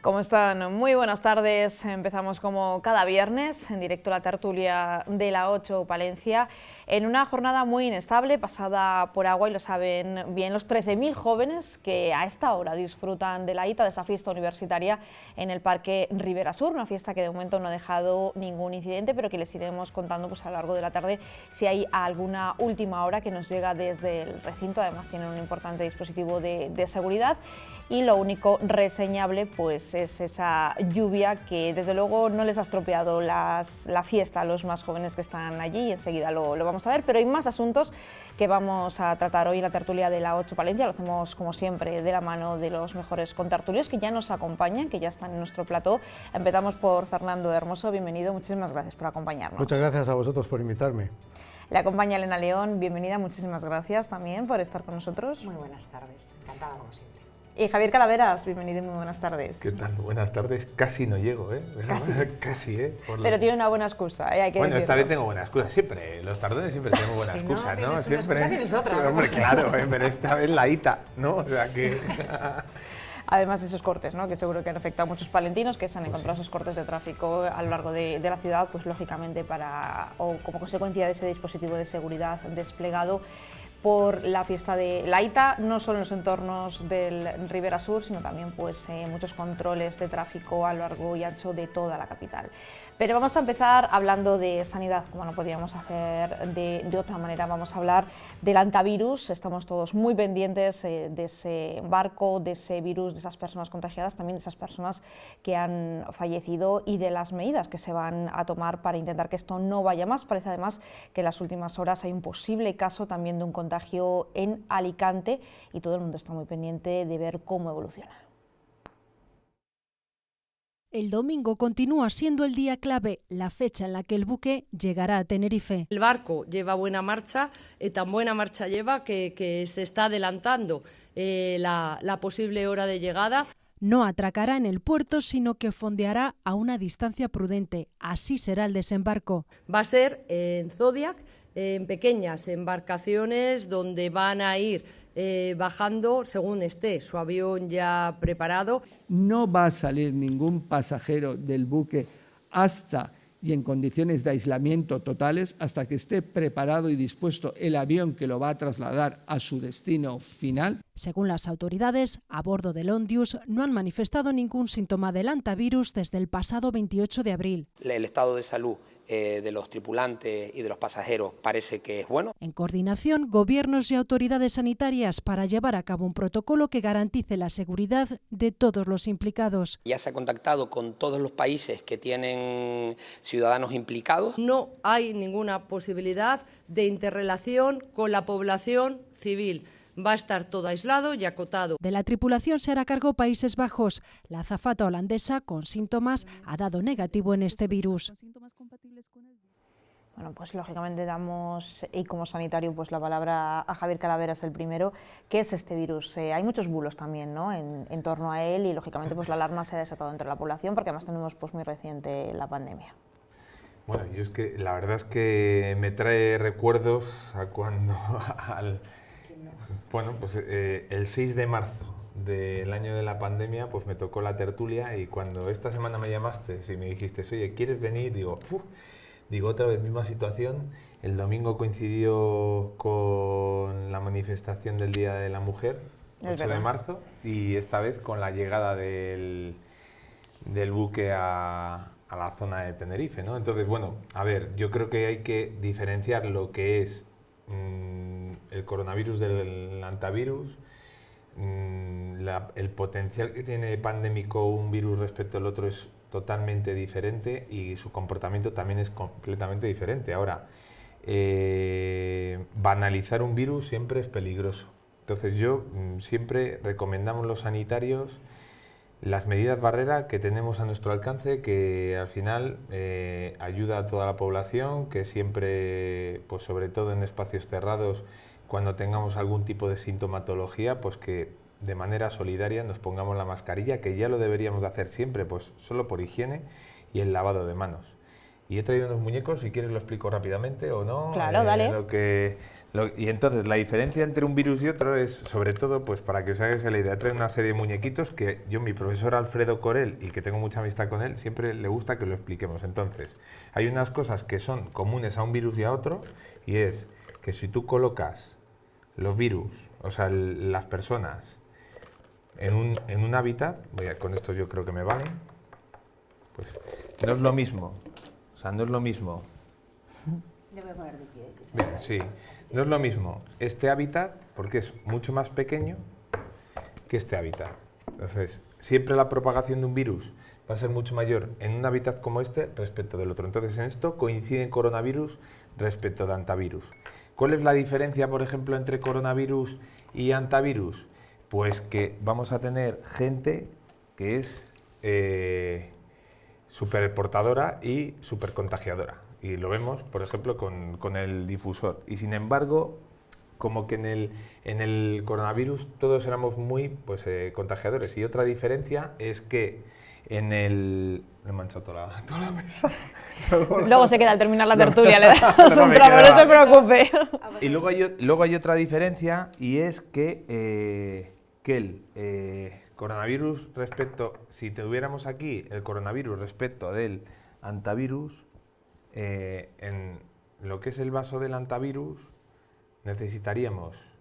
¿Cómo están? Muy buenas tardes. Empezamos como cada viernes en directo la tertulia de la 8 Palencia en una jornada muy inestable pasada por agua, y lo saben bien los 13.000 jóvenes que a esta hora disfrutan de la ITA, de esa fiesta universitaria en el Parque Ribera Sur, una fiesta que de momento no ha dejado ningún incidente, pero que les iremos contando pues a lo largo de la tarde si hay alguna última hora que nos llega desde el recinto. Además tienen un importante dispositivo de seguridad, y lo único reseñable pues es esa lluvia que desde luego no les ha estropeado la fiesta a los más jóvenes que están allí, y enseguida lo vamos a ver. Pero hay más asuntos que vamos a tratar hoy en la tertulia de la 8 Palencia. Lo hacemos como siempre de la mano de los mejores contertulios que ya nos acompañan, que ya están en nuestro plató. Empezamos por Fernando Hermoso, bienvenido, muchísimas gracias por acompañarnos. Muchas gracias a vosotros por invitarme. Le acompaña Elena León, bienvenida, muchísimas gracias también por estar con nosotros. Muy buenas tardes, encantada como siempre. Y Javier Calaveras, bienvenido y muy buenas tardes. ¿Qué tal? Buenas tardes. Casi no llego, ¿eh? Casi, ¿eh? Pero tiene una buena excusa, hay que bueno, decirlo. esta vez tengo buena excusa, siempre. Los tardones siempre tenemos buena excusa, ¿no? Tienes Siempre. una excusa, tienes otra. Hombre, claro, pero esta vez la ITA, ¿no? O sea que... Además de esos cortes, ¿no?, que seguro que han afectado a muchos palentinos que se han encontrado esos cortes de tráfico a lo largo de la ciudad, pues lógicamente como consecuencia de ese dispositivo de seguridad desplegado por la fiesta de la ITA, no solo en los entornos del Ribera Sur, sino también pues muchos controles de tráfico a lo largo y ancho de toda la capital. Pero vamos a empezar hablando de sanidad, como no podíamos hacer de otra manera. Vamos a hablar del antivirus. Estamos todos muy pendientes de ese barco, de ese virus, de esas personas contagiadas, también de esas personas que han fallecido y de las medidas que se van a tomar para intentar que esto no vaya más. Parece además que en las últimas horas hay un posible caso también de un contagio en Alicante, y todo el mundo está muy pendiente de ver cómo evoluciona. El domingo continúa siendo el día clave, la fecha en la que el buque llegará a Tenerife. El barco lleva buena marcha, tan buena marcha lleva que se está adelantando la posible hora de llegada. No atracará en el puerto, sino que fondeará a una distancia prudente. Así será el desembarco. Va a ser en Zodiac, en pequeñas embarcaciones donde van a ir bajando según esté su avión ya preparado. No va a salir ningún pasajero del buque hasta y en condiciones de aislamiento totales hasta que esté preparado y dispuesto el avión que lo va a trasladar a su destino final. Según las autoridades, a bordo del Ondius no han manifestado ningún síntoma del antivirus desde el pasado 28 de abril. El estado de salud de los tripulantes y de los pasajeros parece que es bueno. En coordinación, gobiernos y autoridades sanitarias para llevar a cabo un protocolo que garantice la seguridad de todos los implicados. Ya se ha contactado con todos los países que tienen ciudadanos implicados. No hay ninguna posibilidad de interrelación con la población civil. Va a estar todo aislado y acotado. De la tripulación se hará cargo Países Bajos. La azafata holandesa con síntomas ha dado negativo en este virus. Bueno, pues lógicamente damos, y como sanitario, pues la palabra a Javier Calaveras el primero. ¿Qué es este virus? Hay muchos bulos también, ¿no?, en torno a él, y lógicamente pues la alarma se ha desatado entre la población porque además tenemos pues muy reciente la pandemia. Bueno, yo es que la verdad es que me trae recuerdos a cuando bueno, pues el 6 de marzo del año de la pandemia, pues me tocó la tertulia, y cuando esta semana me llamaste y me dijiste, oye, ¿quieres venir? Digo, otra vez misma situación. El domingo coincidió con la manifestación del Día de la Mujer, 8 de marzo, y esta vez con la llegada del buque a la zona de Tenerife, ¿no? Entonces, bueno, a ver, yo creo que hay que diferenciar lo que es el coronavirus del antivirus, el potencial que tiene pandémico un virus respecto al otro es totalmente diferente, y su comportamiento también es completamente diferente. Ahora, banalizar un virus siempre es peligroso. Entonces yo siempre recomendamos los sanitarios las medidas barrera que tenemos a nuestro alcance, que al final ayuda a toda la población, que siempre, pues sobre todo en espacios cerrados, cuando tengamos algún tipo de sintomatología, pues que de manera solidaria nos pongamos la mascarilla, que ya lo deberíamos de hacer siempre, pues solo por higiene, y el lavado de manos. Y he traído unos muñecos, si quieres lo explico rápidamente o no. Claro, dale. Y entonces la diferencia entre un virus y otro es, sobre todo, pues para que os hagáis la idea, trae una serie de muñequitos que yo, mi profesor Alfredo Corel, y que tengo mucha amistad con él, siempre le gusta que lo expliquemos. Entonces, hay unas cosas que son comunes a un virus y a otro, y es que si tú colocas los virus, o sea, las personas, en un hábitat, con esto yo creo que me valen, pues no es lo mismo, o sea, no es lo mismo. Le voy a poner de pie, que se Bien, sí, no es lo mismo este hábitat, porque es mucho más pequeño que este hábitat. Entonces, siempre la propagación de un virus va a ser mucho mayor en un hábitat como este respecto del otro. Entonces, en esto coinciden coronavirus respecto de hantavirus. ¿Cuál es la diferencia, por ejemplo, entre coronavirus y hantavirus? Pues que vamos a tener gente que es superportadora y supercontagiadora. Y lo vemos, por ejemplo, con el difusor. Y sin embargo, como que en el coronavirus todos éramos muy contagiadores. Y otra diferencia es que en el... Me he manchado toda la mesa. Luego se queda al terminar la tertulia, le damos No un me trago, no queda se preocupe. Y luego hay otra diferencia, y es que el coronavirus si tuviéramos aquí el coronavirus respecto del hantavirus, en lo que es el vaso del hantavirus necesitaríamos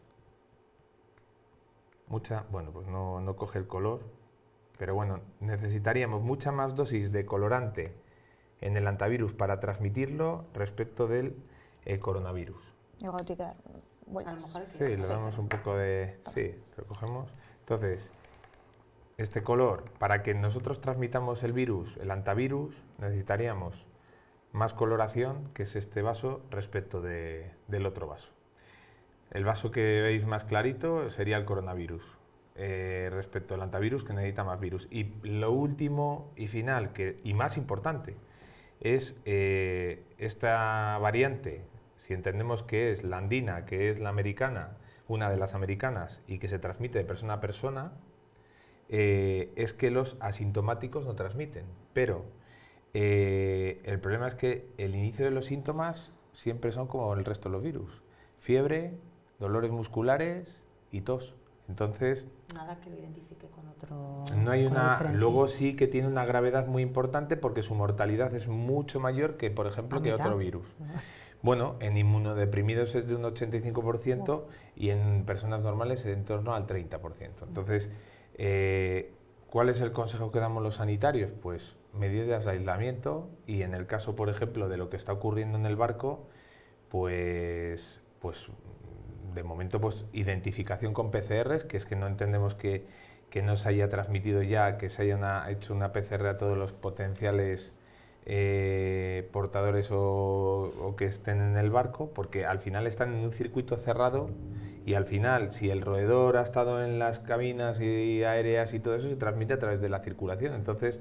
bueno, pues no coge el color, pero bueno, necesitaríamos mucha más dosis de colorante en el hantavirus para transmitirlo respecto del coronavirus. Igual te queda vueltas. A lo mejor Sí, le damos un poco de... Sí, lo cogemos. Entonces, este color, para que nosotros transmitamos el virus, el hantavirus, necesitaríamos más coloración, que es este vaso, respecto del otro vaso. El vaso que veis más clarito sería el coronavirus, respecto al hantavirus, que necesita más virus. Y lo último y final, y más importante, es esta variante, si entendemos que es la andina, que es la americana, una de las americanas, y que se transmite de persona a persona, es que los asintomáticos no transmiten. Pero el problema es que el inicio de los síntomas siempre son como el resto de los virus. Fiebre, dolores musculares y tos. Entonces, nada que lo identifique con otro. no hay con la una. diferencia. Luego sí que tiene una gravedad muy importante porque su mortalidad es mucho mayor que, por ejemplo, que otro virus. Bueno, en inmunodeprimidos es de un 85% y en personas normales en torno al 30%. Entonces, ¿cuál es el consejo que damos los sanitarios? Pues medidas de aislamiento, y en el caso, por ejemplo, de lo que está ocurriendo en el barco, pues de momento, pues identificación con PCRs, que es que no entendemos que no se haya transmitido ya, que se haya hecho una PCR a todos los potenciales portadores o que estén en el barco, porque al final están en un circuito cerrado, y al final, si el roedor ha estado en las cabinas y aéreas y todo eso, se transmite a través de la circulación. Entonces,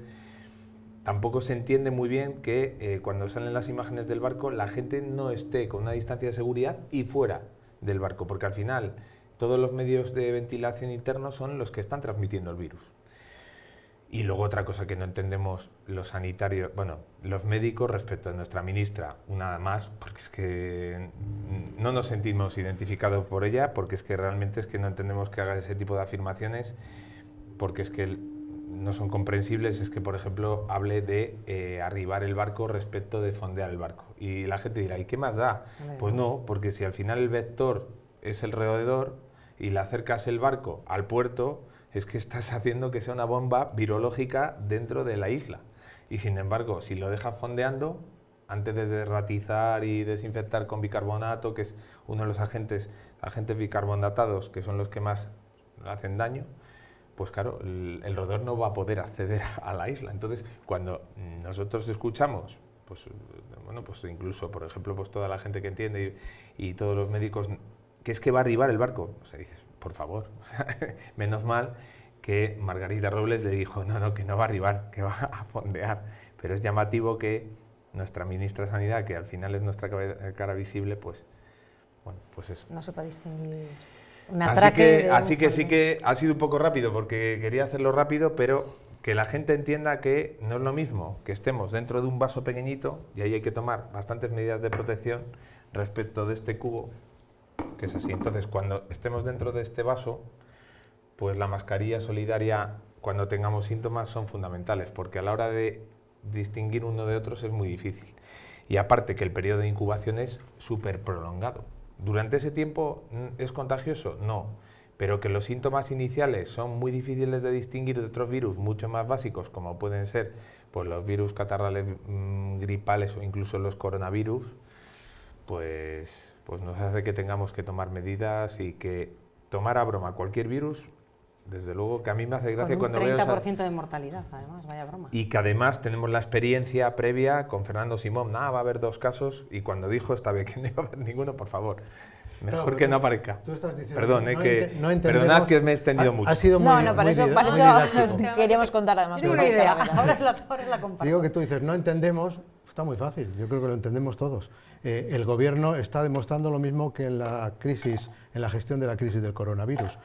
tampoco se entiende muy bien que cuando salen las imágenes del barco, la gente no esté con una distancia de seguridad y fuera del barco, porque al final todos los medios de ventilación internos son los que están transmitiendo el virus. Y luego otra cosa que no entendemos los sanitarios, bueno, los médicos respecto a nuestra ministra, nada más, porque es que no nos sentimos identificados por ella, porque es que realmente es que no entendemos que haga ese tipo de afirmaciones, porque es que no son comprensibles. Es que, por ejemplo, hable de arribar el barco respecto de fondear el barco. Y la gente dirá, ¿y qué más da? Pues no, porque si al final el vector es el roedor y le acercas el barco al puerto, es que estás haciendo que sea una bomba virológica dentro de la isla. Y sin embargo, si lo dejas fondeando, antes de derratizar y desinfectar con bicarbonato, que es uno de los agentes bicarbonatados, que son los que más hacen daño, pues claro, el roedor no va a poder acceder a la isla. Entonces, cuando nosotros escuchamos, pues incluso, por ejemplo, pues toda la gente que entiende y todos los médicos, que es que va a arribar el barco, o sea, dices, por favor, menos mal que Margarita Robles le dijo, no, que no va a arribar, que va a fondear. Pero es llamativo que nuestra ministra de Sanidad, que al final es nuestra cara visible, pues eso. No se puede distinguir. Así que sí que ha sido un poco rápido, porque quería hacerlo rápido, pero que la gente entienda que no es lo mismo que estemos dentro de un vaso pequeñito, y ahí hay que tomar bastantes medidas de protección respecto de este cubo, que es así. Entonces, cuando estemos dentro de este vaso, pues la mascarilla solidaria, cuando tengamos síntomas, son fundamentales, porque a la hora de distinguir uno de otros es muy difícil. Y aparte que el periodo de incubación es súper prolongado. ¿Durante ese tiempo es contagioso? No. Pero que los síntomas iniciales son muy difíciles de distinguir de otros virus mucho más básicos, como pueden ser pues, los virus catarrales gripales o incluso los coronavirus, pues nos hace que tengamos que tomar medidas y que tomar a broma cualquier virus, desde luego que a mí me hace gracia cuando veo... Con un 30% de mortalidad, además, vaya broma. Y que además tenemos la experiencia previa con Fernando Simón, va a haber 2 casos, y cuando dijo esta vez que no iba a haber ninguno, por favor, mejor claro, que no aparezca. Tú estás diciendo, perdón, no perdonad que me he extendido mucho. Ha sido muy, para eso didáctico. queríamos contar además. Tengo una idea, ahora es la comparto. Digo que tú dices, no entendemos, está muy fácil, yo creo que lo entendemos todos. El gobierno está demostrando lo mismo que en la crisis, en la gestión de la crisis del coronavirus.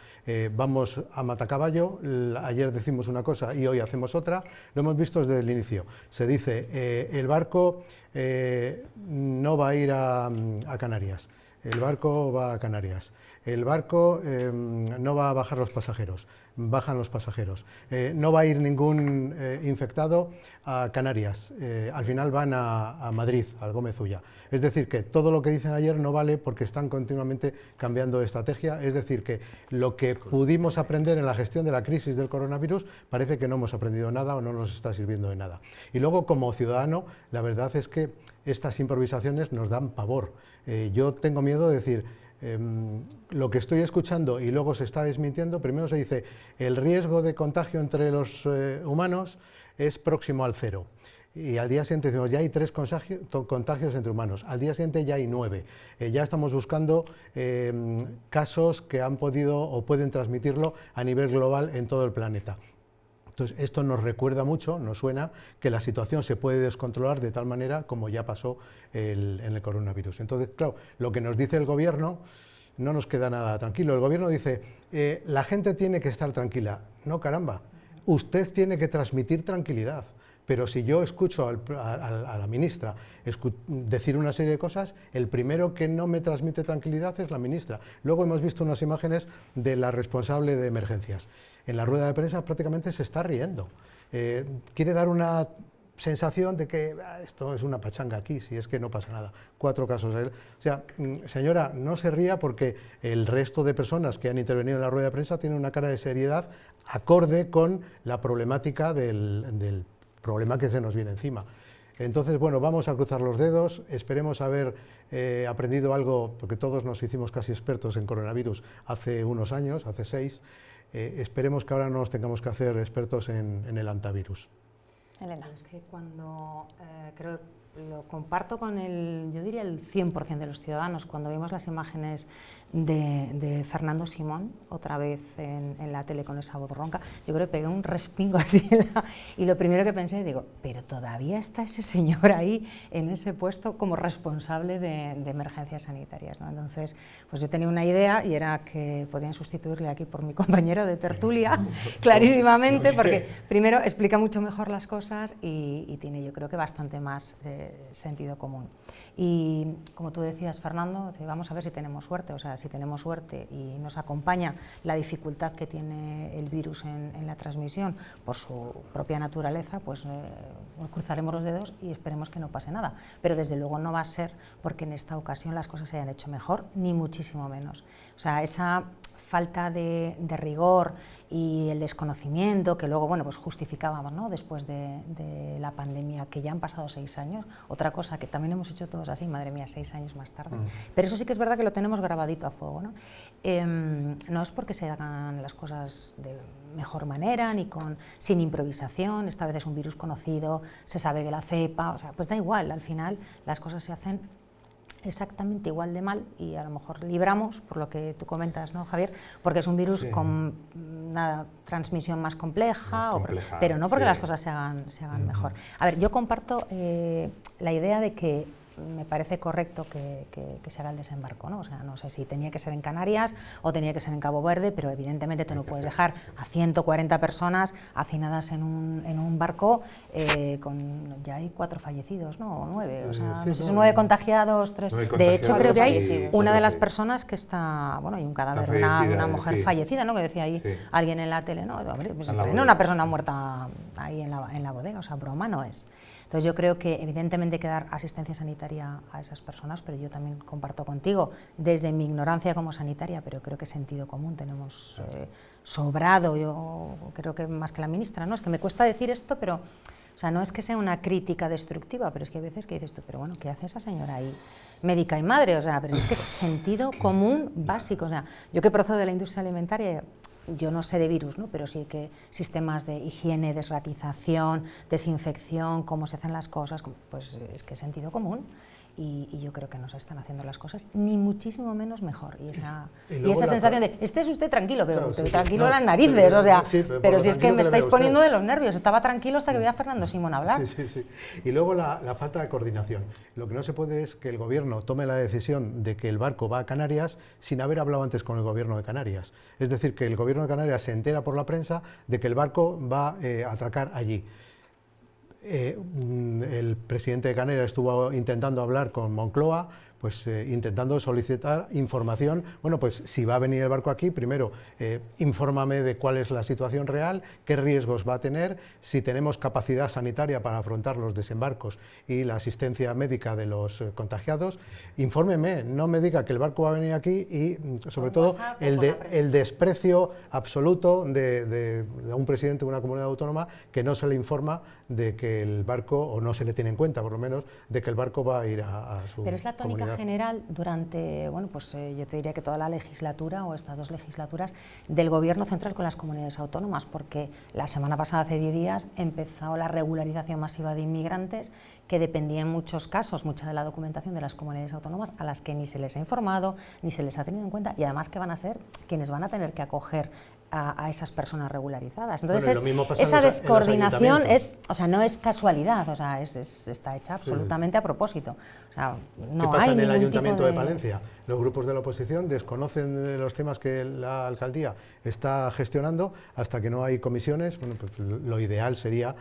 Vamos a matacaballo, ayer decimos una cosa y hoy hacemos otra, lo hemos visto desde el inicio. Se dice, el barco no va a ir a Canarias, el barco va a Canarias. El barco no va a bajar los pasajeros, bajan los pasajeros. No va a ir ningún infectado a Canarias, al final van a Madrid, al Gómez Ulla. Es decir, que todo lo que dicen ayer no vale porque están continuamente cambiando de estrategia. Es decir, que lo que pudimos aprender en la gestión de la crisis del coronavirus parece que no hemos aprendido nada o no nos está sirviendo de nada. Y luego, como ciudadano, la verdad es que estas improvisaciones nos dan pavor. Yo tengo miedo de decir... lo que estoy escuchando y luego se está desmintiendo, primero se dice el riesgo de contagio entre los humanos es próximo al 0 y al día siguiente decimos ya hay 3 contagios entre humanos, al día siguiente ya hay 9, ya estamos buscando casos que han podido o pueden transmitirlo a nivel global en todo el planeta. Entonces, esto nos recuerda mucho, nos suena que la situación se puede descontrolar de tal manera como ya pasó en el coronavirus. Entonces, claro, lo que nos dice el gobierno no nos queda nada tranquilo. El gobierno dice, la gente tiene que estar tranquila. No, caramba, usted tiene que transmitir tranquilidad. Pero si yo escucho a la ministra decir una serie de cosas, el primero que no me transmite tranquilidad es la ministra. Luego hemos visto unas imágenes de la responsable de emergencias. En la rueda de prensa prácticamente se está riendo. Quiere dar una sensación de que esto es una pachanga aquí, si es que no pasa nada. 4 casos. O sea, señora, no se ría porque el resto de personas que han intervenido en la rueda de prensa tienen una cara de seriedad acorde con la problemática del problema que se nos viene encima. Entonces, bueno, vamos a cruzar los dedos, esperemos haber aprendido algo, porque todos nos hicimos casi expertos en coronavirus hace unos años, hace 6, esperemos que ahora no nos tengamos que hacer expertos en el antivirus. Elena. Es que cuando creo lo comparto con yo diría el 100% de los ciudadanos, cuando vimos las imágenes de Fernando Simón, otra vez en la tele con esa voz ronca, yo creo que pegué un respingo así y lo primero que pensé, digo, pero todavía está ese señor ahí en ese puesto como responsable de emergencias sanitarias, ¿no? Entonces, pues yo tenía una idea y era que podían sustituirle aquí por mi compañero de tertulia, clarísimamente, porque primero explica mucho mejor las cosas y tiene, yo creo que bastante más sentido común. Y como tú decías, Fernando, vamos a ver si tenemos suerte, o sea, si tenemos suerte y nos acompaña la dificultad que tiene el virus en la transmisión por su propia naturaleza, pues cruzaremos los dedos y esperemos que no pase nada. Pero desde luego no va a ser porque en esta ocasión las cosas se hayan hecho mejor, ni muchísimo menos. O sea, esa falta de rigor y el desconocimiento que luego, bueno, pues justificábamos, ¿no?, después de la pandemia, que ya han pasado 6 años, otra cosa que también hemos hecho todos así, madre mía, 6 años más tarde, pero eso sí que es verdad que lo tenemos grabadito a fuego, ¿no? No es porque se hagan las cosas de mejor manera, ni sin improvisación, esta vez es un virus conocido, se sabe que la cepa, o sea, pues da igual, al final las cosas se hacen exactamente igual de mal y a lo mejor libramos, por lo que tú comentas, ¿no, Javier? Porque es un virus con una transmisión más compleja, pero no porque las cosas se hagan mejor. A ver, yo comparto la idea de que me parece correcto que se haga el desembarco, ¿no? O sea, no sé si tenía que ser en Canarias o tenía que ser en Cabo Verde, pero evidentemente tú no puedes dejar a 140 personas hacinadas en un barco ya hay 4 fallecidos, ¿no? O 9, o sea, no sé si son 9 contagiados, 3. De hecho, creo que hay una de las personas que está, bueno, hay un cadáver de una mujer fallecida, ¿no? Que decía ahí alguien en la tele, ¿no? Pues tiene una persona muerta ahí en la bodega, o sea, broma no es. Entonces yo creo que evidentemente hay que dar asistencia sanitaria a esas personas, pero yo también comparto contigo, desde mi ignorancia como sanitaria, pero creo que sentido común tenemos sobrado, yo creo que más que la ministra, ¿no? Es que me cuesta decir esto, pero o sea, no es que sea una crítica destructiva, pero es que hay veces que dices tú, pero bueno, ¿qué hace esa señora ahí? Médica y madre, o sea, pero es que es sentido común básico, o sea, yo que procedo de la industria alimentaria, yo no sé de virus, ¿no? Pero sí que sistemas de higiene, desratización, desinfección, cómo se hacen las cosas, pues es que es sentido común. Y yo creo que no se están haciendo las cosas ni muchísimo menos mejor. Y esa sensación de, estés usted tranquilo, pero claro, tranquilo las narices, o sea, pero si es que me estáis poniendo de los nervios. Estaba tranquilo hasta que veía a Fernando Simón hablar. Sí. Y luego la falta de coordinación. Lo que no se puede es que el gobierno tome la decisión de que el barco va a Canarias sin haber hablado antes con el gobierno de Canarias. Es decir, que el gobierno de Canarias se entera por la prensa de que el barco va a atracar allí. El presidente de Canarias estuvo intentando hablar con Moncloa, pues intentando solicitar información. Bueno, pues si va a venir el barco aquí, primero infórmame de cuál es la situación real, qué riesgos va a tener, si tenemos capacidad sanitaria para afrontar los desembarcos y la asistencia médica de los contagiados. Infórmeme, no me diga que el barco va a venir aquí y sobre todo el desprecio absoluto de un presidente de una comunidad autónoma que no se le informa de que el barco, o no se le tiene en cuenta por lo menos, de que el barco va a ir a su Pero es la tónica comunidad general durante, bueno, pues yo te diría que toda la legislatura o estas 2 legislaturas del Gobierno central con las comunidades autónomas, porque la semana pasada, hace 10 días, empezó la regularización masiva de inmigrantes que dependía en muchos casos, mucha de la documentación de las comunidades autónomas a las que ni se les ha informado, ni se les ha tenido en cuenta y además que van a ser quienes van a tener que acoger a esas personas regularizadas. Entonces esa descoordinación o sea, no es casualidad, o sea, está hecha absolutamente a propósito. O sea, no ¿Qué pasa hay en el ningún Ayuntamiento tipo de Palencia? Los grupos de la oposición desconocen los temas que la alcaldía está gestionando hasta que no hay comisiones. Bueno, pues lo ideal sería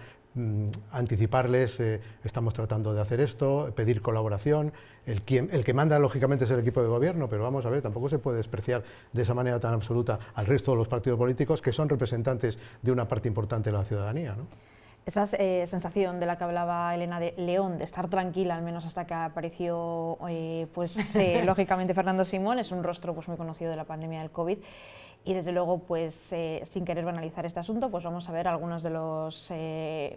anticiparles, estamos tratando de hacer esto, pedir colaboración. El que manda lógicamente es el equipo de gobierno, pero vamos a ver, tampoco se puede despreciar de esa manera tan absoluta al resto de los partidos políticos que son representantes de una parte importante de la ciudadanía, ¿no? Esa sensación de la que hablaba Elena de León, de estar tranquila, al menos hasta que apareció lógicamente Fernando Simón, es un rostro pues muy conocido de la pandemia del COVID. Y desde luego, pues sin querer banalizar este asunto, pues vamos a ver algunos de los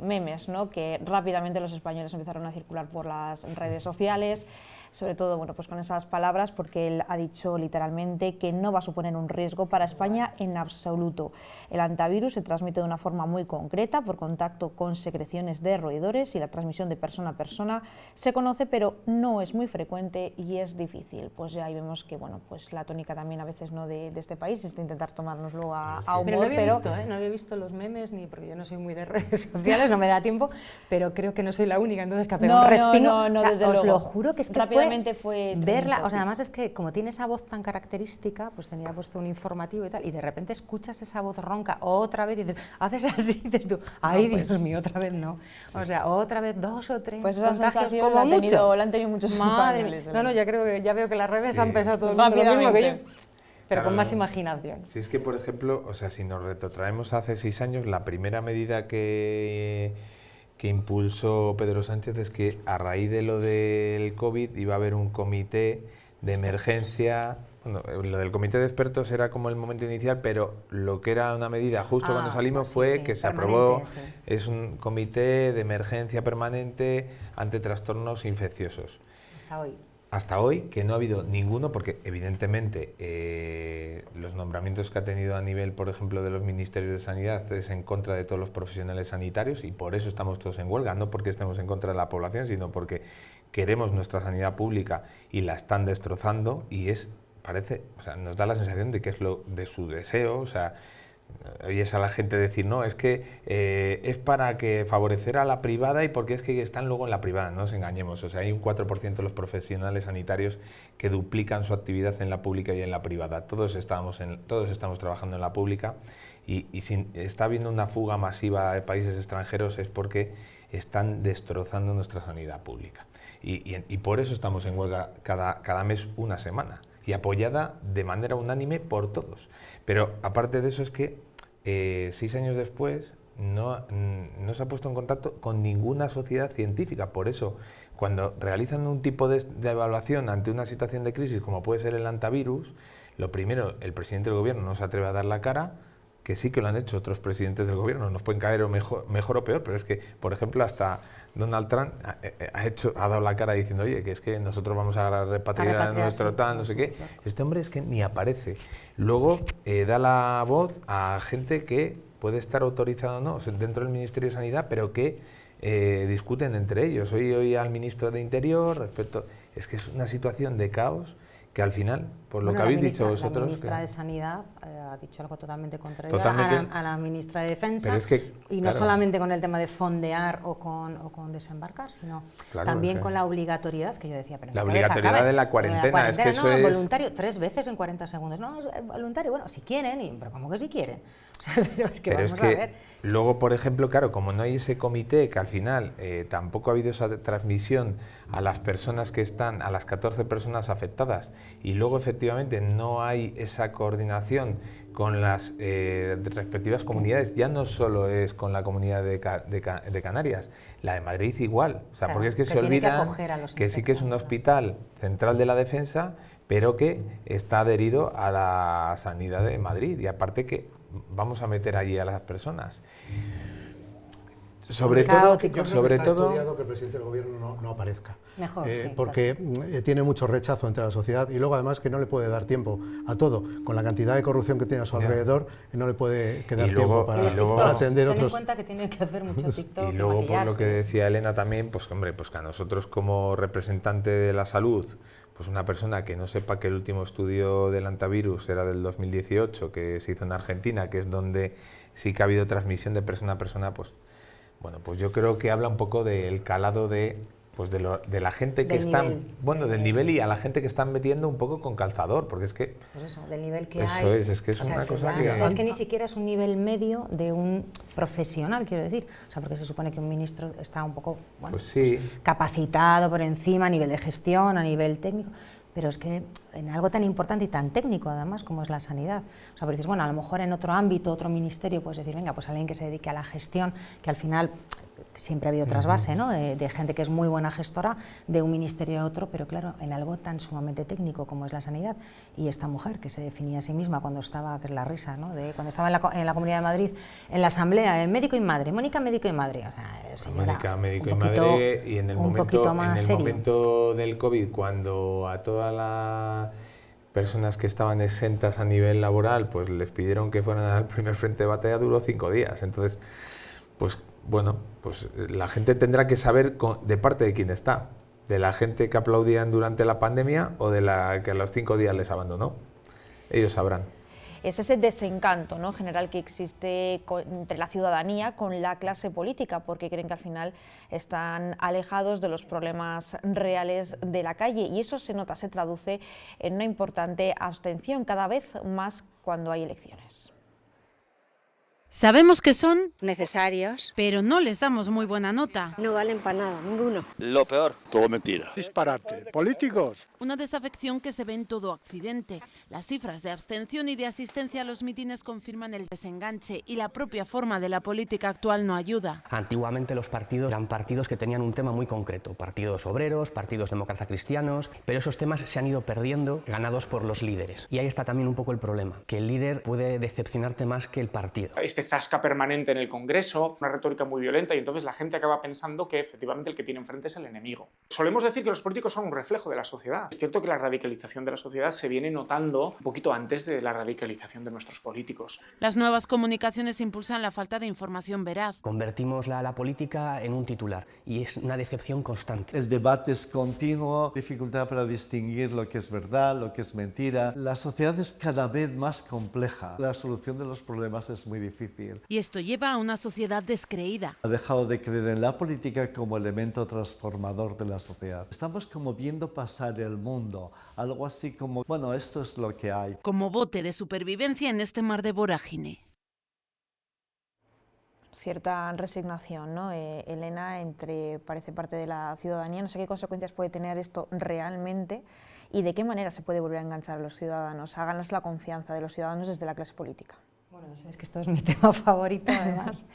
memes, ¿no?, que rápidamente los españoles empezaron a circular por las redes sociales, sobre todo bueno, pues con esas palabras, porque él ha dicho literalmente que no va a suponer un riesgo para España en absoluto. El hantavirus se transmite de una forma muy concreta, por contacto con secreciones de roedores, y la transmisión de persona a persona se conoce, pero no es muy frecuente y es difícil. Pues ya ahí vemos que bueno, pues la tónica también a veces no de este país es de intentar tomárnoslo a humor. No había visto los memes, ni porque yo no soy muy de redes sociales, no me da tiempo, pero creo que no soy la única, entonces que ha pegado un respino. No, o sea, desde os luego. lo juro que es que fue verla, o sea, además es que como tiene esa voz tan característica, pues tenía puesto un informativo y tal, y de repente escuchas esa voz ronca otra vez y dices, haces así, y dices tú, ay, no, pues, Dios mío, otra vez no. O sea, otra vez 2 o 3 pues esa contagios sensación como mucho. La han tenido muchos Madre españoles. mía. No, ya veo que las redes han pensado todo el mundo lo mismo que yo, pero claro, con más imaginación. Si es que, por ejemplo, o sea, si nos retrotraemos hace 6 años, la primera medida que impulsó Pedro Sánchez es que a raíz de lo del COVID iba a haber un comité de emergencia. Bueno, lo del comité de expertos era como el momento inicial, pero lo que era una medida justo cuando salimos fue que se aprobó, es un comité de emergencia permanente ante trastornos infecciosos. Hasta hoy, que no ha habido ninguno, porque evidentemente los nombramientos que ha tenido a nivel, por ejemplo, de los ministerios de Sanidad es en contra de todos los profesionales sanitarios y por eso estamos todos en huelga, no porque estemos en contra de la población, sino porque queremos nuestra sanidad pública y la están destrozando y parece, o sea, nos da la sensación de que es lo de su deseo, o sea, oyes a la gente decir, no, es que es para que favorecer a la privada y porque es que están luego en la privada, no nos engañemos, o sea, hay un 4% de los profesionales sanitarios que duplican su actividad en la pública y en la privada. Todos estamos trabajando en la pública y si está habiendo una fuga masiva de países extranjeros es porque están destrozando nuestra sanidad pública. Y por eso estamos en huelga cada mes una semana y apoyada de manera unánime por todos. Pero aparte de eso es que 6 años después no se ha puesto en contacto con ninguna sociedad científica. Por eso, cuando realizan un tipo de evaluación ante una situación de crisis como puede ser el antivirus, lo primero, el presidente del gobierno no se atreve a dar la cara, que sí que lo han hecho otros presidentes del gobierno, nos pueden caer mejor o peor, pero es que, por ejemplo, hasta Donald Trump ha dado la cara diciendo, oye, que es que nosotros vamos a repatriar a nuestro tal, no sé qué. Este hombre es que ni aparece. Luego da la voz a gente que puede estar autorizada o no dentro del Ministerio de Sanidad, pero que discuten entre ellos. Hoy al ministro de Interior respecto... Es que es una situación de caos que al final, por lo que habéis dicho vosotros... La ministra de Sanidad ha dicho algo totalmente contrario a la ministra de Defensa, y no solamente con el tema de fondear o con desembarcar, sino también con la obligatoriedad, que yo decía... Pero la obligatoriedad de la cuarentena, es que eso es... voluntario, 3 veces en 40 segundos. No, es voluntario, bueno, si quieren, pero ¿cómo que si quieren? O sea, pero es que luego, por ejemplo, claro, como no hay ese comité, que al final tampoco ha habido esa transmisión a las personas que están, a las 14 personas afectadas, y luego efectivamente no hay esa coordinación con las respectivas comunidades, ya no solo es con la comunidad de Canarias, la de Madrid igual, o sea, porque es que se olvida que sí que es un hospital central de la defensa, pero que está adherido a la sanidad de Madrid, y aparte que vamos a meter allí a las personas. Sobre todo, está estudiado que el presidente del gobierno no aparezca. Mejor, porque tiene mucho rechazo entre la sociedad y luego además que no le puede dar tiempo a todo. Con la cantidad de corrupción que tiene a su alrededor, no le puede quedar tiempo para atender otros. Ten en cuenta que tiene que hacer mucho TikTok. Y luego, por lo que decía Elena también, pues hombre, pues que a nosotros como representante de la salud, pues una persona que no sepa que el último estudio del antivirus era del 2018, que se hizo en Argentina, que es donde sí que ha habido transmisión de persona a persona, pues bueno, pues yo creo que habla un poco del calado de la gente que están, del nivel y a la gente que están metiendo un poco con calzador, porque es que... Pues eso, del nivel que hay. Es que es una cosa que... es que ni siquiera es un nivel medio de un profesional, quiero decir, o sea, porque se supone que un ministro está un poco, capacitado por encima a nivel de gestión, a nivel técnico, pero es que en algo tan importante y tan técnico además como es la sanidad, o sea, porque dices, bueno, a lo mejor en otro ámbito, otro ministerio, puedes decir, venga, pues alguien que se dedique a la gestión, que al final siempre ha habido trasvase, ¿no? de gente que es muy buena gestora de un ministerio a otro, pero claro, en algo tan sumamente técnico como es la sanidad, y esta mujer que se definía a sí misma cuando estaba, que es la risa, ¿no? Cuando estaba en la Comunidad de Madrid, en la asamblea, médico y madre, Mónica médico y madre, o sea, señora, Mónica médico y madre, y en el momento del COVID, cuando a todas las personas que estaban exentas a nivel laboral, pues les pidieron que fueran al primer frente de batalla, duró 5 días, entonces, pues bueno, pues la gente tendrá que saber de parte de quién está, de la gente que aplaudían durante la pandemia o de la que a los 5 días les abandonó. Ellos sabrán. Es ese desencanto, ¿no?, general que existe entre la ciudadanía con la clase política, porque creen que al final están alejados de los problemas reales de la calle, y eso se nota, se traduce en una importante abstención cada vez más cuando hay elecciones. Sabemos que son necesarios, pero no les damos muy buena nota. No valen para nada, ninguno. Lo peor. Todo mentira. Disparate. Políticos. Una desafección que se ve en todo Occidente. Las cifras de abstención y de asistencia a los mítines confirman el desenganche, y la propia forma de la política actual no ayuda. Antiguamente los partidos eran partidos que tenían un tema muy concreto. Partidos obreros, partidos demócratas cristianos, pero esos temas se han ido perdiendo, ganados por los líderes. Y ahí está también un poco el problema, que el líder puede decepcionarte más que el partido. Este zasca permanente en el Congreso, una retórica muy violenta, y entonces la gente acaba pensando que efectivamente el que tiene enfrente es el enemigo. Solemos decir que los políticos son un reflejo de la sociedad. Es cierto que la radicalización de la sociedad se viene notando un poquito antes de la radicalización de nuestros políticos. Las nuevas comunicaciones impulsan la falta de información veraz. Convertimos la política en un titular y es una decepción constante. El debate es continuo, dificultad para distinguir lo que es verdad, lo que es mentira. La sociedad es cada vez más compleja. La solución de los problemas es muy difícil. Y esto lleva a una sociedad descreída. Ha dejado de creer en la política como elemento transformador de la sociedad. Estamos como viendo pasar el mundo, algo así como, bueno, esto es lo que hay. Como bote de supervivencia en este mar de vorágine. Cierta resignación, ¿no? Elena, parece parte de la ciudadanía. No sé qué consecuencias puede tener esto realmente y de qué manera se puede volver a enganchar a los ciudadanos, a ganarse la confianza de los ciudadanos desde la clase política. Bueno, es que esto es mi tema favorito, además.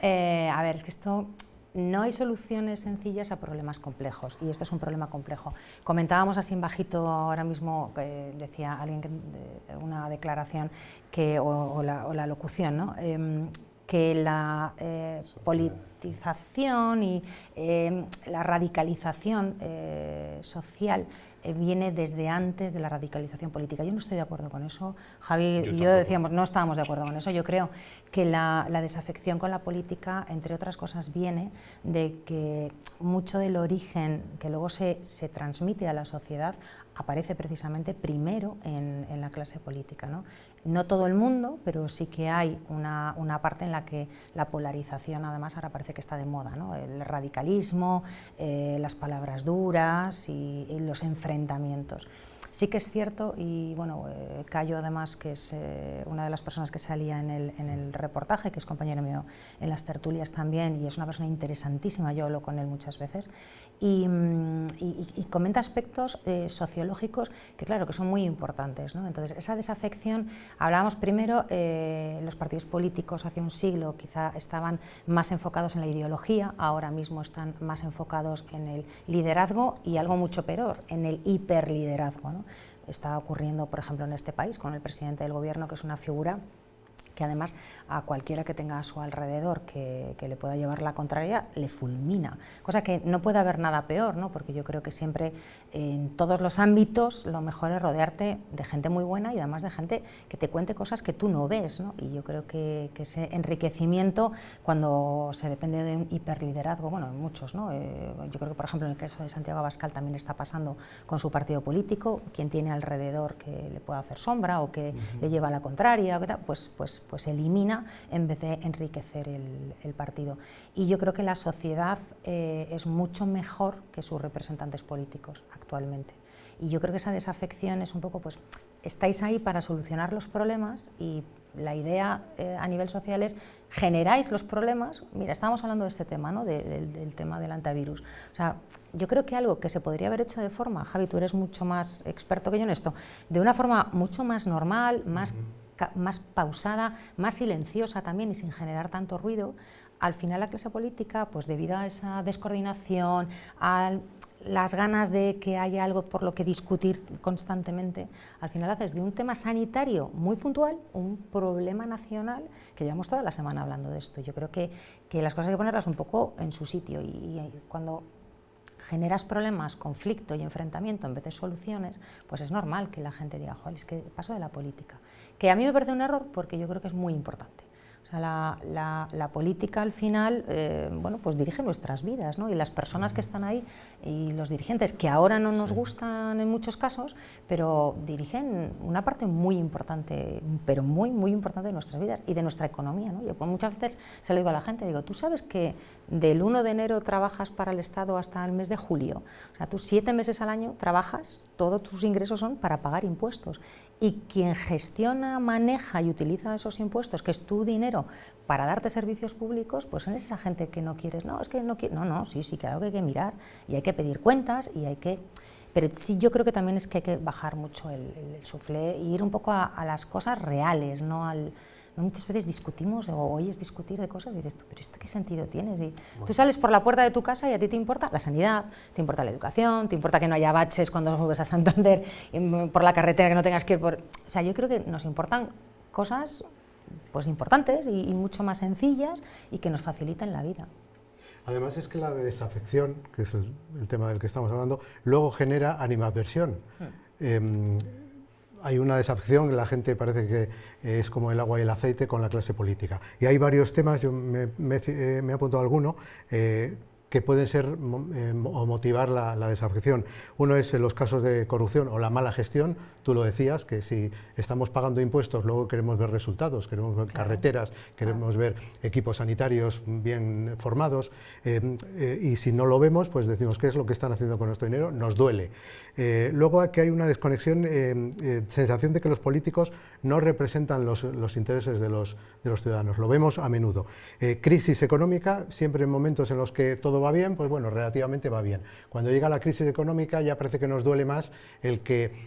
A ver, es que esto... No hay soluciones sencillas a problemas complejos, y esto es un problema complejo. Comentábamos así en bajito ahora mismo, decía alguien, una declaración, o la locución, ¿no? Que la politización y la radicalización social viene desde antes de la radicalización política. Yo no estoy de acuerdo con eso. Javi y yo decíamos, no estábamos de acuerdo con eso. Yo creo que la desafección con la política, entre otras cosas, viene de que mucho del origen que luego se transmite a la sociedad aparece precisamente primero en la clase política, ¿no? No todo el mundo, pero sí que hay una parte en la que la polarización además ahora parece que está de moda, ¿no? El radicalismo, las palabras duras y los enfrentamientos. Sí que es cierto, y bueno, Cayo además, que es una de las personas que salía en el reportaje, que es compañero mío en las tertulias también, y es una persona interesantísima, yo hablo con él muchas veces, y comenta aspectos sociológicos que claro, que son muy importantes, ¿no? Entonces, esa desafección, hablábamos primero, los partidos políticos hace un siglo quizá estaban más enfocados en la ideología, ahora mismo están más enfocados en el liderazgo y algo mucho peor, en el hiperliderazgo, ¿no? Está ocurriendo, por ejemplo, en este país con el presidente del gobierno, que es una figura que además a cualquiera que tenga a su alrededor que le pueda llevar la contraria, le fulmina. Cosa que no puede haber nada peor, ¿no? Porque yo creo que siempre en todos los ámbitos lo mejor es rodearte de gente muy buena y además de gente que te cuente cosas que tú no ves, ¿no? Y yo creo que ese enriquecimiento, cuando se depende de un hiperliderazgo, bueno, en muchos, ¿no? Yo creo que, por ejemplo, en el caso de Santiago Abascal también está pasando con su partido político, quien tiene alrededor que le pueda hacer sombra o que le lleva a la contraria, o que tal, pues elimina en vez de enriquecer el partido. Y yo creo que la sociedad es mucho mejor que sus representantes políticos actualmente. Y yo creo que esa desafección es un poco, pues, estáis ahí para solucionar los problemas y la idea a nivel social es generáis los problemas. Mira, estábamos hablando de este tema, ¿no? del tema del antivirus. O sea, yo creo que algo que se podría haber hecho de forma, Javi, tú eres mucho más experto que yo en esto, de una forma mucho más normal, más pausada, más silenciosa también y sin generar tanto ruido, al final la clase política, pues debido a esa descoordinación, a las ganas de que haya algo por lo que discutir constantemente, al final haces de un tema sanitario muy puntual un problema nacional, que llevamos toda la semana hablando de esto. Yo creo que las cosas hay que ponerlas un poco en su sitio y cuando generas problemas, conflicto y enfrentamiento en vez de soluciones, pues es normal que la gente diga, joder, es que paso de la política. Que a mí me parece un error porque yo creo que es muy importante. O sea, la política al final, bueno, pues dirige nuestras vidas, ¿no? Y las personas que están ahí y los dirigentes, que ahora no nos gustan en muchos casos, pero dirigen una parte muy importante, pero muy, muy importante de nuestras vidas y de nuestra economía, ¿no? Yo pues, muchas veces se lo digo a la gente, digo, ¿tú sabes que del 1 de enero trabajas para el Estado hasta el mes de julio? O sea, tú 7 meses al año trabajas, todos tus ingresos son para pagar impuestos. Y quien gestiona, maneja y utiliza esos impuestos, que es tu dinero, para darte servicios públicos, pues no es esa gente que no quieres, no, es que no quiero, no, sí, claro que hay que mirar y hay que pedir cuentas y hay que... Pero sí, yo creo que también es que hay que bajar mucho el suflé y ir un poco a las cosas reales, no al... No, muchas veces discutimos o oyes discutir de cosas y dices tú, pero ¿esto qué sentido tienes? Y tú sales por la puerta de tu casa y a ti te importa la sanidad, te importa la educación, te importa que no haya baches cuando subes a Santander por la carretera, que no tengas que ir por... O sea, yo creo que nos importan cosas pues importantes y mucho más sencillas y que nos facilitan la vida. Además es que la desafección, que es el tema del que estamos hablando, luego genera animadversión. Hay una desafección, la gente parece que es como el agua y el aceite con la clase política. Y hay varios temas, yo me he apuntado alguno, que pueden ser o motivar la desafección. Uno es en los casos de corrupción o la mala gestión. Tú lo decías, que si estamos pagando impuestos, luego queremos ver resultados, queremos ver carreteras, queremos ver equipos sanitarios bien formados, y si no lo vemos, pues decimos, ¿qué es lo que están haciendo con nuestro dinero? Nos duele. Luego aquí hay una desconexión, sensación de que los políticos no representan los intereses de los ciudadanos. Lo vemos a menudo. Crisis económica, siempre en momentos en los que todo va bien, pues bueno, relativamente va bien. Cuando llega la crisis económica ya parece que nos duele más el que,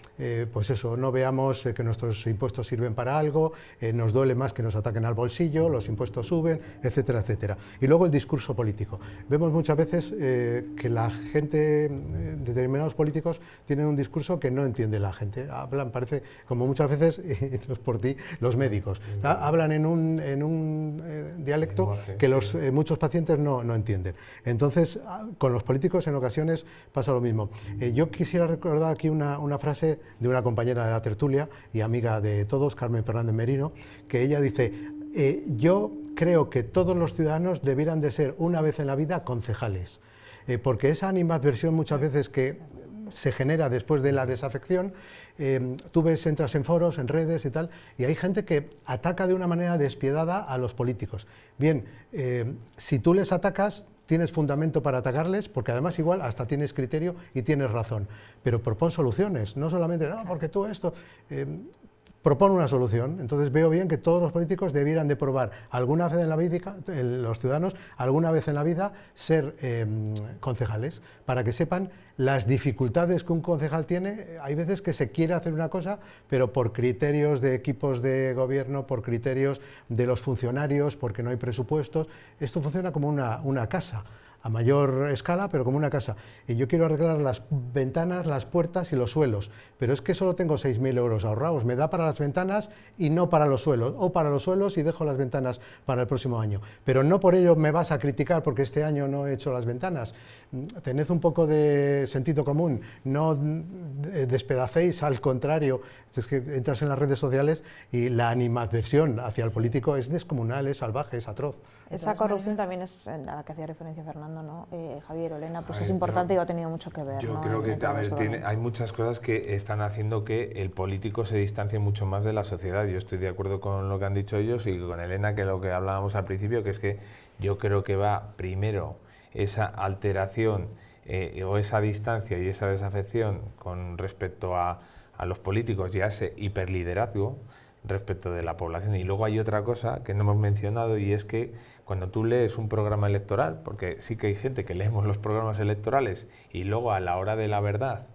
pues eso, no veamos que nuestros impuestos sirven para algo, nos duele más que nos ataquen al bolsillo, los impuestos suben, etcétera, etcétera. Y luego el discurso político. Vemos muchas veces que la gente, determinados políticos, tienen un discurso que no entiende la gente. Hablan, parece, como muchas veces, y no es por ti, los médicos. Hablan en un dialecto que muchos pacientes no entienden. Entonces, con los políticos en ocasiones pasa lo mismo. Yo quisiera recordar aquí una frase de una compañera de la tertulia y amiga de todos, Carmen Fernández Merino, que ella dice, yo creo que todos los ciudadanos debieran de ser una vez en la vida concejales, porque esa animadversión muchas veces que se genera después de la desafección, tú ves, entras en foros, en redes y tal, y hay gente que ataca de una manera despiadada a los políticos. Bien, si tú les atacas, tienes fundamento para atacarles, porque además igual hasta tienes criterio y tienes razón, pero propon soluciones, no solamente, no, porque tú esto... propone una solución. Entonces veo bien que todos los políticos debieran de probar alguna vez en la vida, los ciudadanos, alguna vez en la vida, ser concejales, para que sepan las dificultades que un concejal tiene. Hay veces que se quiere hacer una cosa, pero por criterios de equipos de gobierno, por criterios de los funcionarios, porque no hay presupuestos, esto funciona como una casa, a mayor escala, pero como una casa. Y yo quiero arreglar las ventanas, las puertas y los suelos, pero es que solo tengo 6.000 euros ahorrados, me da para las ventanas y no para los suelos, o para los suelos y dejo las ventanas para el próximo año. Pero no por ello me vas a criticar porque este año no he hecho las ventanas. Tened un poco de sentido común, no despedacéis, al contrario, es que entras en las redes sociales y la animadversión hacia el político es descomunal, es salvaje, es atroz. Esa corrupción también es a la que hacía referencia Fernando, ¿no? Javier, Elena, pues es importante y ha tenido mucho que ver. Yo creo que hay muchas cosas que están haciendo que el político se distancie mucho más de la sociedad. Yo estoy de acuerdo con lo que han dicho ellos y con Elena, que lo que hablábamos al principio, que es que yo creo que va primero esa alteración o esa distancia y esa desafección con respecto a los políticos y a ese hiperliderazgo respecto de la población. Y luego hay otra cosa que no hemos mencionado, y es que cuando tú lees un programa electoral, porque sí que hay gente que leemos los programas electorales y luego a la hora de la verdad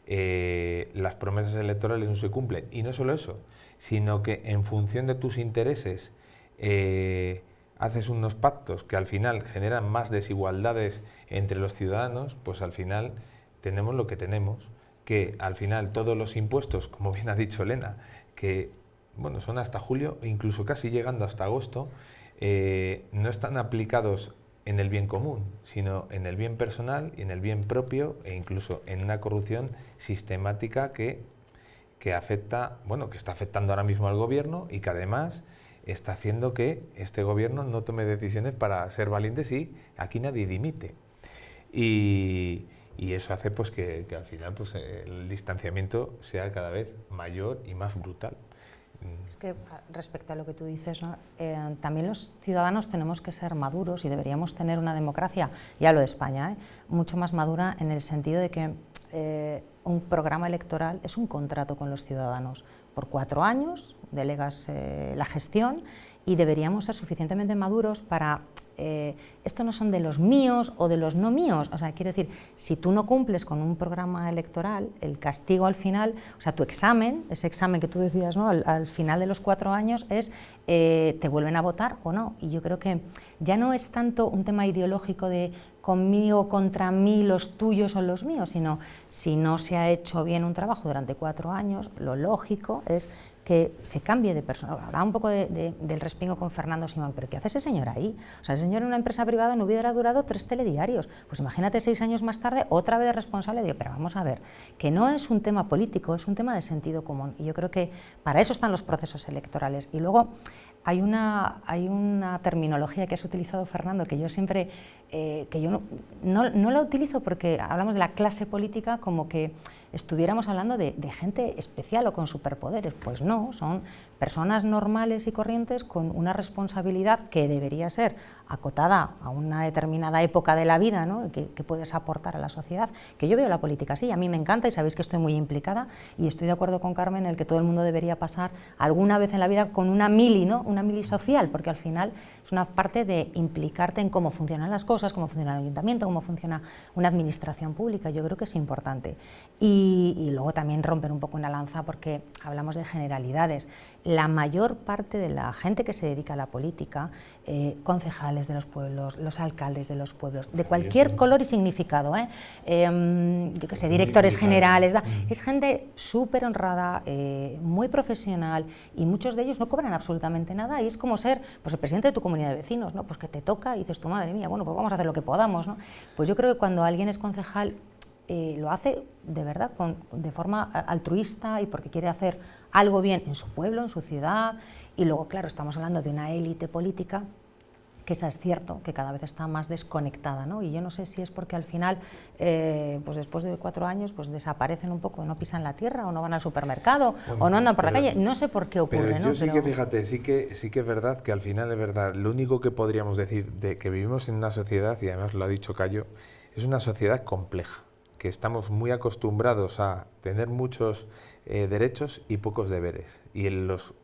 las promesas electorales no se cumplen, y no solo eso, sino que en función de tus intereses haces unos pactos que al final generan más desigualdades entre los ciudadanos, pues al final tenemos lo que tenemos, que al final todos los impuestos, como bien ha dicho Elena, que bueno, son hasta julio e incluso casi llegando hasta agosto, no están aplicados en el bien común, sino en el bien personal y en el bien propio, e incluso en una corrupción sistemática que afecta, bueno, que está afectando ahora mismo al gobierno y que además está haciendo que este gobierno no tome decisiones para ser valientes, y aquí nadie dimite. Y eso hace pues que al final pues, el distanciamiento sea cada vez mayor y más brutal. Es que respecto a lo que tú dices, ¿no? También los ciudadanos tenemos que ser maduros y deberíamos tener una democracia, y hablo de España, mucho más madura, en el sentido de que un programa electoral es un contrato con los ciudadanos. Por 4 años delegas la gestión y deberíamos ser suficientemente maduros para... esto no son de los míos o de los no míos, o sea, quiero decir, si tú no cumples con un programa electoral, el castigo al final, o sea, tu examen, ese examen que tú decías, ¿no? Al final de los 4 años es, te vuelven a votar o no, y yo creo que ya no es tanto un tema ideológico de conmigo contra mí, los tuyos son los míos, sino si no se ha hecho bien un trabajo durante 4 años, lo lógico es que se cambie de persona. Hablaba un poco del respingo con Fernando Simón, pero ¿qué hace ese señor ahí? O sea, ese señor en una empresa privada no hubiera durado 3 telediarios. Pues imagínate 6 años más tarde, otra vez responsable. Digo, pero vamos a ver, que no es un tema político, es un tema de sentido común. Y yo creo que para eso están los procesos electorales. Y luego hay una terminología que has utilizado, Fernando, que yo siempre, que yo no la utilizo porque hablamos de la clase política como que estuviéramos hablando de gente especial o con superpoderes. Pues no, son personas normales y corrientes con una responsabilidad que debería ser acotada a una determinada época de la vida, ¿no? que puedes aportar a la sociedad, que yo veo la política así, a mí me encanta y sabéis que estoy muy implicada y estoy de acuerdo con Carmen en el que todo el mundo debería pasar alguna vez en la vida con una mili, ¿no? Una mili social, porque al final es una parte de implicarte en cómo funcionan las cosas, cómo funciona el ayuntamiento, cómo funciona una administración pública. Yo creo que es importante. Y luego también romper un poco una lanza porque hablamos de generalidades. La mayor parte de la gente que se dedica a la política, concejales de los pueblos, los alcaldes de los pueblos, de cualquier color y significado, yo qué sé, directores generales, es gente súper honrada, muy profesional y muchos de ellos no cobran absolutamente nada y es como ser pues, el presidente de tu comunidad de vecinos, ¿no? Pues que te toca y dices, tu madre mía, bueno, pues vamos a hacer lo que podamos, ¿no? Pues yo creo que cuando alguien es concejal lo hace de verdad, de forma altruista y porque quiere hacer algo bien en su pueblo, en su ciudad. Y luego, claro, estamos hablando de una élite política que esa es cierto, que cada vez está más desconectada, ¿no? Y yo no sé si es porque al final, pues después de 4 años, pues desaparecen un poco, no pisan la tierra, o no van al supermercado, bueno, o no andan por la calle, no sé por qué ocurre, pero ¿no? Yo sí que, fíjate, sí que es verdad que al final es verdad, lo único que podríamos decir de que vivimos en una sociedad, y además lo ha dicho Cayo, es una sociedad compleja, que estamos muy acostumbrados a tener muchos derechos y pocos deberes. Y en los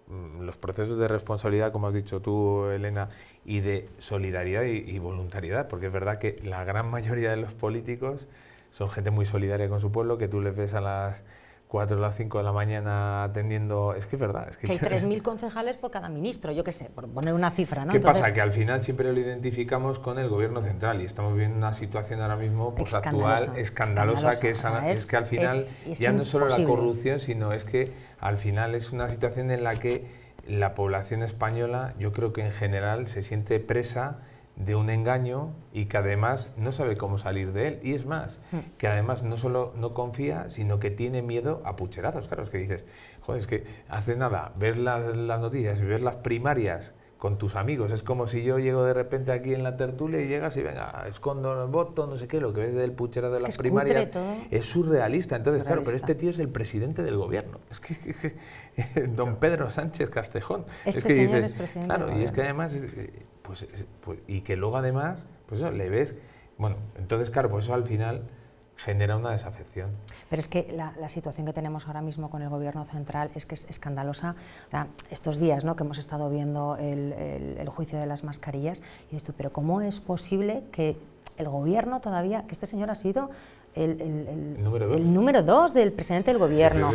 procesos de responsabilidad, como has dicho tú, Elena, y de solidaridad y voluntariedad, porque es verdad que la gran mayoría de los políticos son gente muy solidaria con su pueblo, que tú les ves a las 4 o las 5 de la mañana atendiendo, es que es verdad. Es que hay 3.000 concejales por cada ministro, yo qué sé, por poner una cifra, ¿no? ¿Qué pasa? Que al final siempre lo identificamos con el gobierno central y estamos viendo una situación ahora mismo pues, actual, escandalosa, que es que al final ya no es solo la corrupción, sino es que al final es una situación en la que la población española, yo creo que en general se siente presa de un engaño y que además no sabe cómo salir de él. Y es más, que además no solo no confía, sino que tiene miedo a pucherazos. Claro, es que dices, joder, es que hace nada, ver las noticias y ver las primarias con tus amigos, es como si yo llego de repente aquí en la tertulia y llegas y venga, escondo el voto, no sé qué, lo que ves del pucherazo de las primarias es surrealista. Entonces, claro, pero este tío es el presidente del gobierno. Es que don Pedro Sánchez Castejón. Este es que señor dices, es presidente claro, del y es que gobierno. además, y que luego además, pues eso, le ves, bueno, entonces claro, pues eso al final genera una desafección. Pero es que la situación que tenemos ahora mismo con el gobierno central es que es escandalosa. O sea, estos días, ¿no?, que hemos estado viendo el juicio de las mascarillas, y dices tú, pero ¿cómo es posible que el gobierno todavía, que este señor ha sido el número 2 del presidente del gobierno,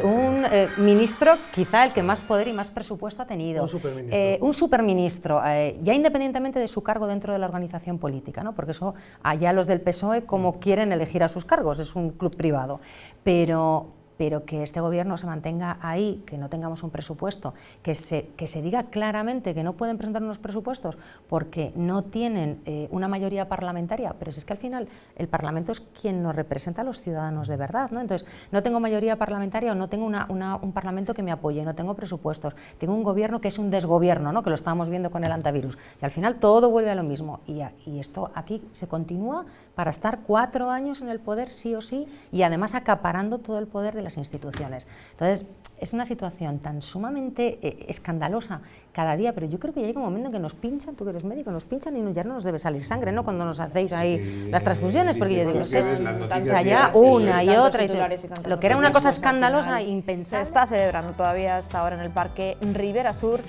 un ministro quizá el que más poder y más presupuesto ha tenido, un superministro, ya independientemente de su cargo dentro de la organización política, ¿no? Porque eso allá los del PSOE como quieren elegir a sus cargos, es un club privado, pero que este gobierno se mantenga ahí, que no tengamos un presupuesto, que se diga claramente que no pueden presentar unos presupuestos porque no tienen una mayoría parlamentaria, pero si es que al final el Parlamento es quien nos representa a los ciudadanos de verdad, ¿no? Entonces, no tengo mayoría parlamentaria o no tengo un Parlamento que me apoye, no tengo presupuestos, tengo un gobierno que es un desgobierno, ¿no?, que lo estábamos viendo con el antivirus, y al final todo vuelve a lo mismo, y esto aquí se continúa para estar 4 años en el poder sí o sí, y además acaparando todo el poder de las instituciones. Entonces, es una situación tan sumamente escandalosa cada día, pero yo creo que ya llega un momento en que nos pinchan, tú que eres médico, nos pinchan y ya no nos debe salir sangre, ¿no?, cuando nos hacéis ahí las transfusiones, porque yo digo, es que es ya una y otra, lo que era una cosa escandalosa, impensable. Se está celebrando todavía hasta ahora en el Parque Ribera Sur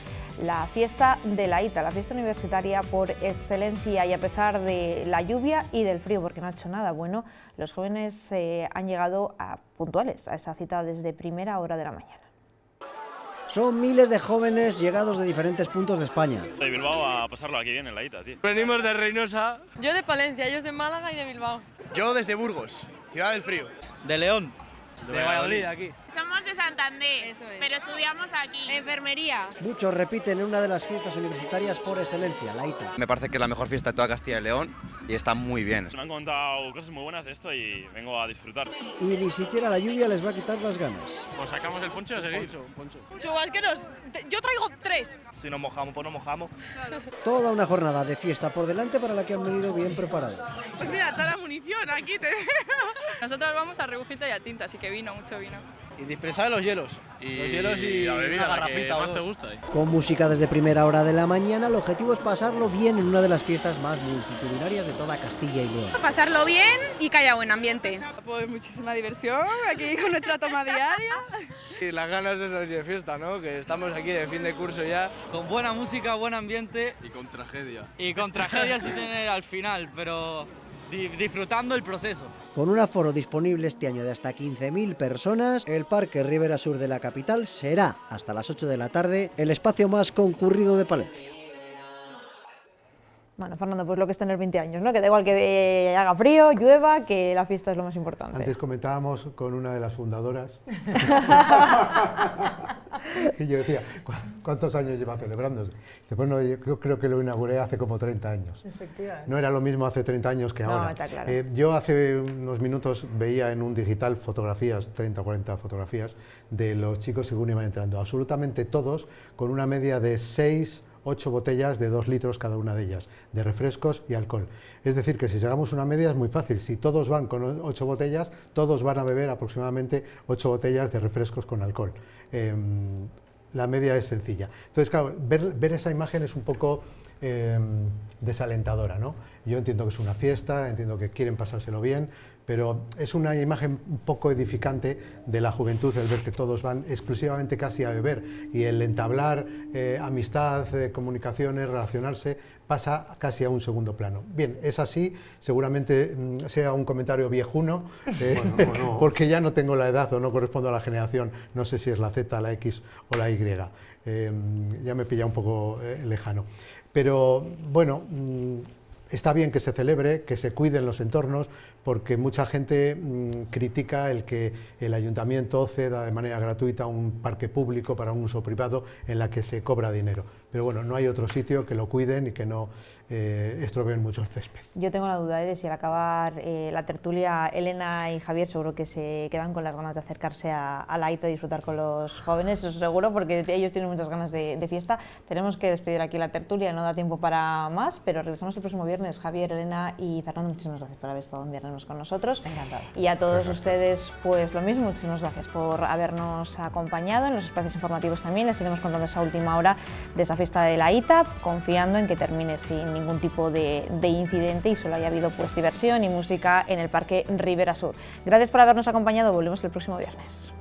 la fiesta de la ITA, la fiesta universitaria por excelencia, y a pesar de la lluvia y del frío, porque no ha hecho nada bueno, los jóvenes han llegado puntuales a esa cita desde primera hora de la mañana. Son miles de jóvenes llegados de diferentes puntos de España. De Bilbao a pasarlo aquí bien en la Ita, tío. Venimos de Reynosa. Yo de Palencia, ellos de Málaga y de Bilbao. Yo desde Burgos, Ciudad del Frío. De León. De Valladolid, aquí. Somos de Santander, pero estudiamos aquí. Enfermería. Muchos repiten en una de las fiestas universitarias por excelencia, la ITA. Me parece que es la mejor fiesta de toda Castilla y León y está muy bien. Me han contado cosas muy buenas de esto y vengo a disfrutar. Y ni siquiera la lluvia les va a quitar las ganas. Pues sacamos el poncho y a seguir. Poncho. Chubasqueros, yo traigo 3. Si nos mojamos, pues nos mojamos. Claro. Toda una jornada de fiesta por delante para la que han venido bien preparados. Pues mira, toda la munición aquí tenemos. Nosotros vamos a rebujita y a tinta, así que vino, mucho vino. Indispensable los hielos. Los hielos y la bebida, una garrafita más te gusta. Con música desde primera hora de la mañana, el objetivo es pasarlo bien en una de las fiestas más multitudinarias de toda Castilla y León. Pasarlo bien y que haya buen ambiente. Pues muchísima diversión aquí con nuestra toma diaria. Y las ganas de salir de fiesta, ¿no? Que estamos aquí de fin de curso ya. Con buena música, buen ambiente. Y con tragedia. Y con tragedia sí tener al final, pero disfrutando el proceso. Con un aforo disponible este año de hasta 15.000 personas, el Parque Ribera Sur de la capital será, hasta las 8 de la tarde, el espacio más concurrido de Palencia. Bueno, Fernando, pues lo que es tener 20 años, ¿no? Que da igual que haga frío, llueva, que la fiesta es lo más importante. Antes comentábamos con una de las fundadoras y yo decía, ¿cuántos años lleva celebrándose? Dice, bueno, yo creo que lo inauguré hace como 30 años. Efectivamente. No era lo mismo hace 30 años que ahora. No, está claro. Yo hace unos minutos veía en un digital fotografías, 30 o 40 fotografías, de los chicos según iban entrando, absolutamente todos con una media de 8 botellas de 2 litros cada una de ellas, de refrescos y alcohol. Es decir, que si sacamos una media es muy fácil. Si todos van con 8 botellas, todos van a beber aproximadamente 8 botellas de refrescos con alcohol. La media es sencilla. Entonces, claro, ver esa imagen es un poco desalentadora, ¿no? Yo entiendo que es una fiesta, entiendo que quieren pasárselo bien, pero es una imagen un poco edificante de la juventud el ver que todos van exclusivamente casi a beber y el entablar amistad, comunicaciones, relacionarse pasa casi a un segundo plano. Bien, es así, seguramente sea un comentario viejuno, bueno, porque ya no tengo la edad o no correspondo a la generación, no sé si es la Z, la X o la Y, ya me pilla un poco lejano. Pero bueno, está bien que se celebre, que se cuiden los entornos, porque mucha gente critica el que el ayuntamiento ceda de manera gratuita un parque público para un uso privado en la que se cobra dinero. Pero bueno, no hay otro sitio que lo cuiden y que no estropeen mucho el césped. Yo tengo la duda de si al acabar la tertulia, Elena y Javier seguro que se quedan con las ganas de acercarse a la ITA y disfrutar con los jóvenes, eso seguro, porque ellos tienen muchas ganas de fiesta. Tenemos que despedir aquí la tertulia, no da tiempo para más, pero regresamos el próximo viernes. Javier, Elena y Fernando, muchísimas gracias por haber estado un viernes con nosotros. Encantado. Y a todos ustedes, pues lo mismo, muchísimas gracias por habernos acompañado. En los espacios informativos también les iremos contando esa última hora de esa fiesta de la ITA, confiando en que termine sin ningún tipo de incidente y solo haya habido pues diversión y música en el Parque Ribera Sur. Gracias por habernos acompañado, volvemos el próximo viernes.